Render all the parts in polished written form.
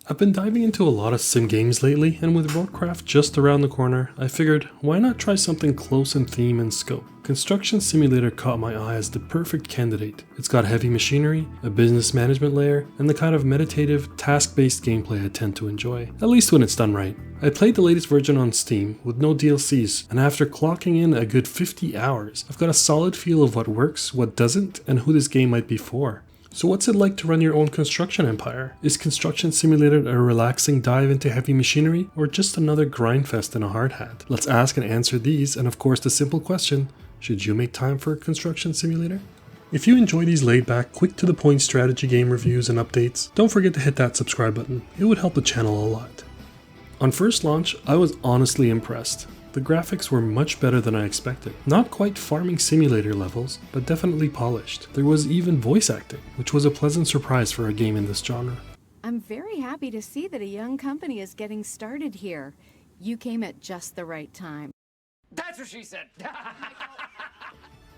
I've been diving into a lot of sim games lately, and with RoadCraft just around the corner, I figured, why not try something close in theme and scope? Construction Simulator caught my eye as the perfect candidate. It's got heavy machinery, a business management layer, and the kind of meditative, task-based gameplay I tend to enjoy, at least when it's done right. I played the latest version on Steam with no DLCs, and after clocking in a good 50 hours, I've got a solid feel of what works, what doesn't, and who this game might be for. So what's it like to run your own construction empire? Is Construction Simulator a relaxing dive into heavy machinery, or just another grindfest in a hard hat? Let's ask and answer these, and of course the simple question, should you make time for a Construction Simulator? If you enjoy these laid-back, quick-to-the-point strategy game reviews and updates, don't forget to hit that subscribe button. It would help the channel a lot. On first launch, I was honestly impressed. The graphics were much better than I expected. Not quite farming simulator levels, but definitely polished. There was even voice acting, which was a pleasant surprise for a game in this genre. I'm very happy to see that a young company is getting started here. You came at just the right time. That's what she said!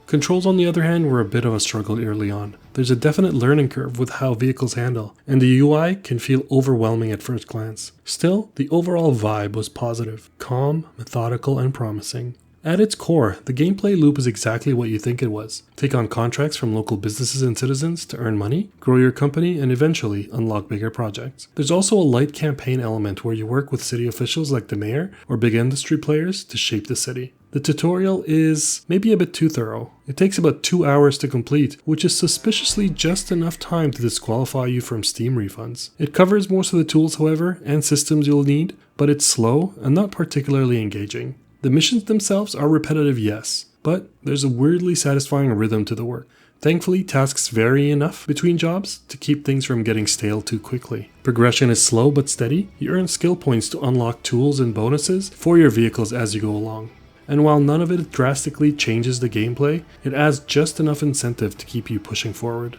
Controls, on the other hand, were a bit of a struggle early on. There's a definite learning curve with how vehicles handle, and the UI can feel overwhelming at first glance. Still, the overall vibe was positive, calm, methodical, and promising. At its core, the gameplay loop is exactly what you think it was. Take on contracts from local businesses and citizens to earn money, grow your company, and eventually unlock bigger projects. There's also a light campaign element where you work with city officials like the mayor or big industry players to shape the city. The tutorial is maybe a bit too thorough. It takes about 2 hours to complete, which is suspiciously just enough time to disqualify you from Steam refunds. It covers most of the tools, however, and systems you'll need, but it's slow and not particularly engaging. The missions themselves are repetitive, yes, but there's a weirdly satisfying rhythm to the work. Thankfully, tasks vary enough between jobs to keep things from getting stale too quickly. Progression is slow but steady. You earn skill points to unlock tools and bonuses for your vehicles as you go along. And while none of it drastically changes the gameplay, it adds just enough incentive to keep you pushing forward.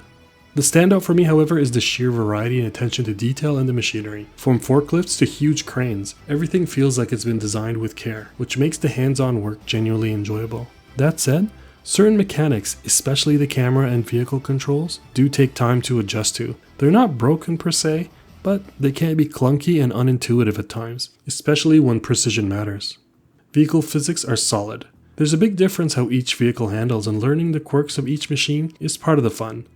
The standout for me, however, is the sheer variety and attention to detail in the machinery. From forklifts to huge cranes, everything feels like it's been designed with care, which makes the hands-on work genuinely enjoyable. That said, certain mechanics, especially the camera and vehicle controls, do take time to adjust to. They're not broken per se, but they can be clunky and unintuitive at times, especially when precision matters. Vehicle physics are solid. There's a big difference how each vehicle handles, and learning the quirks of each machine is part of the fun.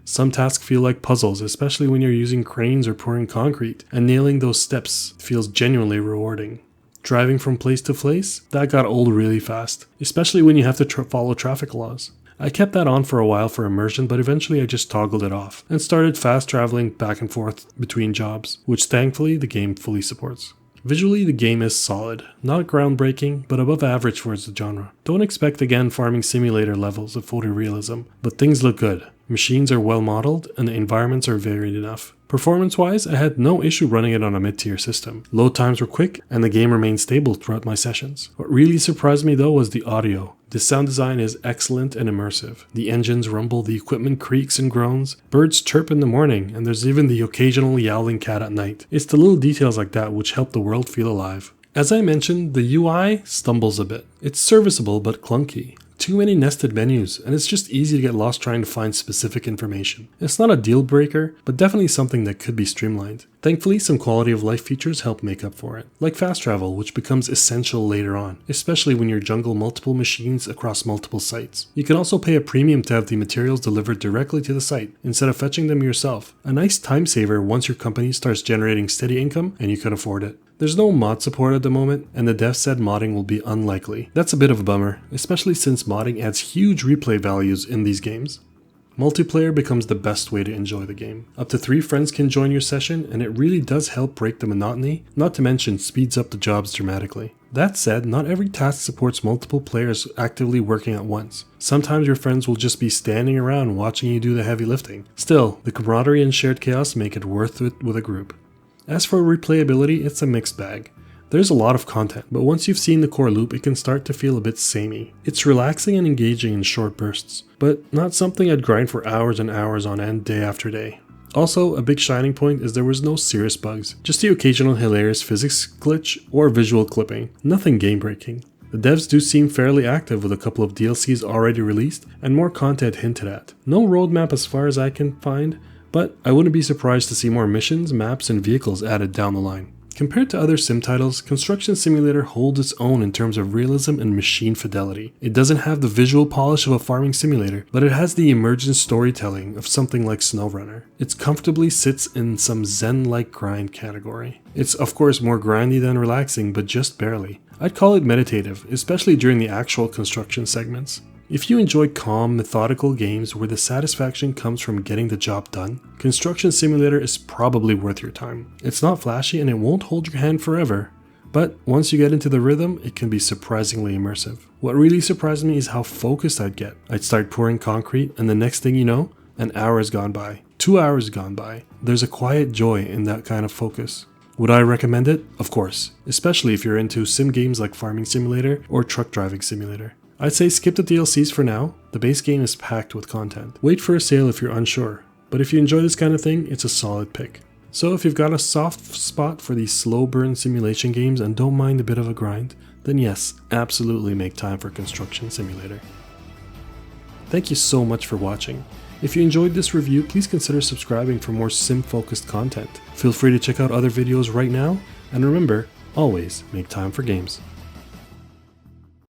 Some tasks feel like puzzles, especially when you're using cranes or pouring concrete, and nailing those steps feels genuinely rewarding. Driving from place to place, that got old really fast, especially when you have to follow traffic laws. I kept that on for a while for immersion, but eventually I just toggled it off, and started fast traveling back and forth between jobs, which thankfully the game fully supports. Visually, the game is solid. Not groundbreaking, but above average for its genre. Don't expect again farming simulator levels of photorealism, but things look good. Machines are well modeled, and the environments are varied enough. Performance-wise, I had no issue running it on a mid-tier system. Load times were quick, and the game remained stable throughout my sessions. What really surprised me though was the audio. The sound design is excellent and immersive. The engines rumble, the equipment creaks and groans, birds chirp in the morning, and there's even the occasional yowling cat at night. It's the little details like that which help the world feel alive. As I mentioned, the UI stumbles a bit. It's serviceable but clunky. Too many nested menus, and it's just easy to get lost trying to find specific information. It's not a deal breaker, but definitely something that could be streamlined. Thankfully, some quality of life features help make up for it, like fast travel, which becomes essential later on, especially when you juggle multiple machines across multiple sites. You can also pay a premium to have the materials delivered directly to the site, instead of fetching them yourself. A nice time saver once your company starts generating steady income and you can afford it. There's no mod support at the moment, and the dev said modding will be unlikely. That's a bit of a bummer, especially since modding adds huge replay values in these games. Multiplayer becomes the best way to enjoy the game. Up to 3 friends can join your session, and it really does help break the monotony, not to mention speeds up the jobs dramatically. That said, not every task supports multiple players actively working at once. Sometimes your friends will just be standing around watching you do the heavy lifting. Still, the camaraderie and shared chaos make it worth it with a group. As for replayability, it's a mixed bag. There's a lot of content, but once you've seen the core loop, it can start to feel a bit samey. It's relaxing and engaging in short bursts, but not something I'd grind for hours and hours on end day after day. Also, a big shining point is there was no serious bugs, just the occasional hilarious physics glitch or visual clipping, nothing game breaking. The devs do seem fairly active with a couple of DLCs already released and more content hinted at. No roadmap as far as I can find, but I wouldn't be surprised to see more missions, maps, and vehicles added down the line. Compared to other sim titles, Construction Simulator holds its own in terms of realism and machine fidelity. It doesn't have the visual polish of a farming simulator, but it has the emergent storytelling of something like SnowRunner. It comfortably sits in some zen-like grind category. It's of course more grindy than relaxing, but just barely. I'd call it meditative, especially during the actual construction segments. If you enjoy calm, methodical games where the satisfaction comes from getting the job done, Construction Simulator is probably worth your time. It's not flashy and it won't hold your hand forever, but once you get into the rhythm, it can be surprisingly immersive. What really surprised me is how focused I'd get. I'd start pouring concrete and the next thing you know, an hour has gone by, 2 hours gone by. There's a quiet joy in that kind of focus. Would I recommend it? Of course, especially if you're into sim games like Farming Simulator or Truck Driving Simulator. I'd say skip the DLCs for now, the base game is packed with content. Wait for a sale if you're unsure, but if you enjoy this kind of thing, it's a solid pick. So if you've got a soft spot for these slow burn simulation games and don't mind a bit of a grind, then yes, absolutely make time for Construction Simulator. Thank you so much for watching. If you enjoyed this review, please consider subscribing for more sim-focused content. Feel free to check out other videos right now, and remember, always make time for games.